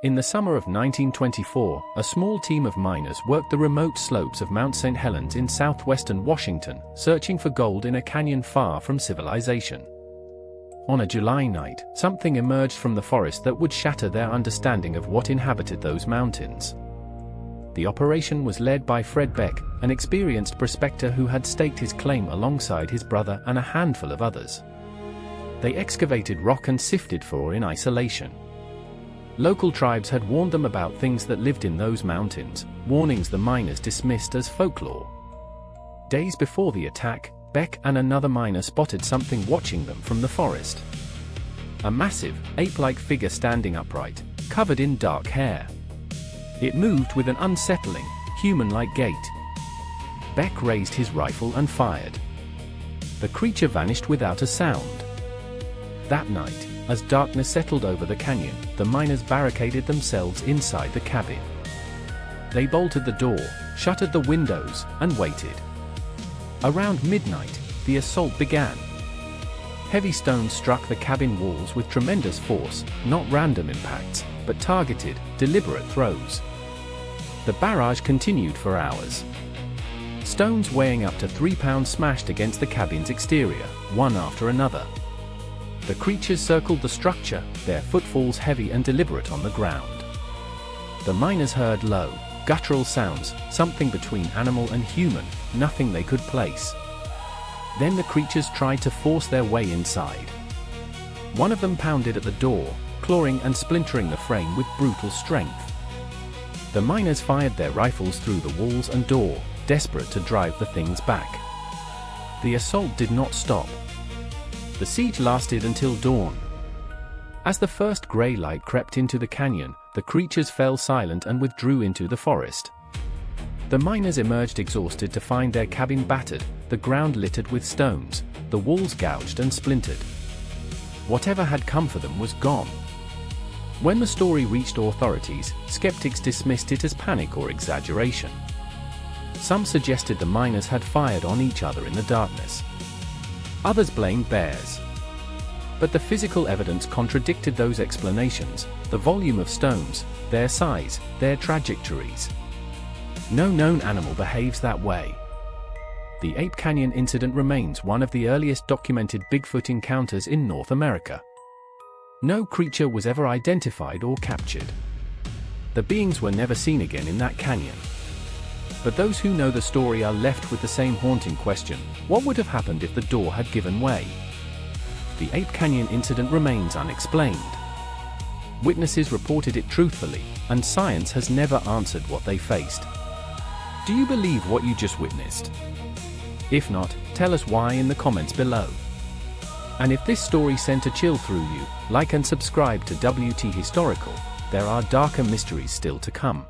In the summer of 1924, a small team of miners worked the remote slopes of Mount St. Helens in southwestern Washington, searching for gold in a canyon far from civilization. On a July night, something emerged from the forest that would shatter their understanding of what inhabited those mountains. The operation was led by Fred Beck, an experienced prospector who had staked his claim alongside his brother and a handful of others. They excavated rock and sifted for ore in isolation. Local tribes had warned them about things that lived in those mountains, warnings the miners dismissed as folklore. Days before the attack, Beck and another miner spotted something watching them from the forest. A massive, ape-like figure standing upright, covered in dark hair. It moved with an unsettling, human-like gait. Beck raised his rifle and fired. The creature vanished without a sound. That night, as darkness settled over the canyon, the miners barricaded themselves inside the cabin. They bolted the door, shuttered the windows, and waited. Around midnight, the assault began. Heavy stones struck the cabin walls with tremendous force, not random impacts, but targeted, deliberate throws. The barrage continued for hours. Stones weighing up to 3 pounds smashed against the cabin's exterior, one after another. The creatures circled the structure, their footfalls heavy and deliberate on the ground. The miners heard low, guttural sounds, something between animal and human, nothing they could place. Then the creatures tried to force their way inside. One of them pounded at the door, clawing and splintering the frame with brutal strength. The miners fired their rifles through the walls and door, desperate to drive the things back. The assault did not stop. The siege lasted until dawn. As the first grey light crept into the canyon, the creatures fell silent and withdrew into the forest. The miners emerged exhausted to find their cabin battered, the ground littered with stones, the walls gouged and splintered. Whatever had come for them was gone. When the story reached authorities, skeptics dismissed it as panic or exaggeration. Some suggested the miners had fired on each other in the darkness. Others blamed bears. But the physical evidence contradicted those explanations, the volume of stones, their size, their trajectories. No known animal behaves that way. The Ape Canyon incident remains one of the earliest documented Bigfoot encounters in North America. No creature was ever identified or captured. The beings were never seen again in that canyon. But those who know the story are left with the same haunting question: what would have happened if the door had given way? The Ape Canyon incident remains unexplained. Witnesses reported it truthfully, and science has never answered what they faced. Do you believe what you just witnessed? If not, tell us why in the comments below. And if this story sent a chill through you, like and subscribe to WT Historical. There are darker mysteries still to come.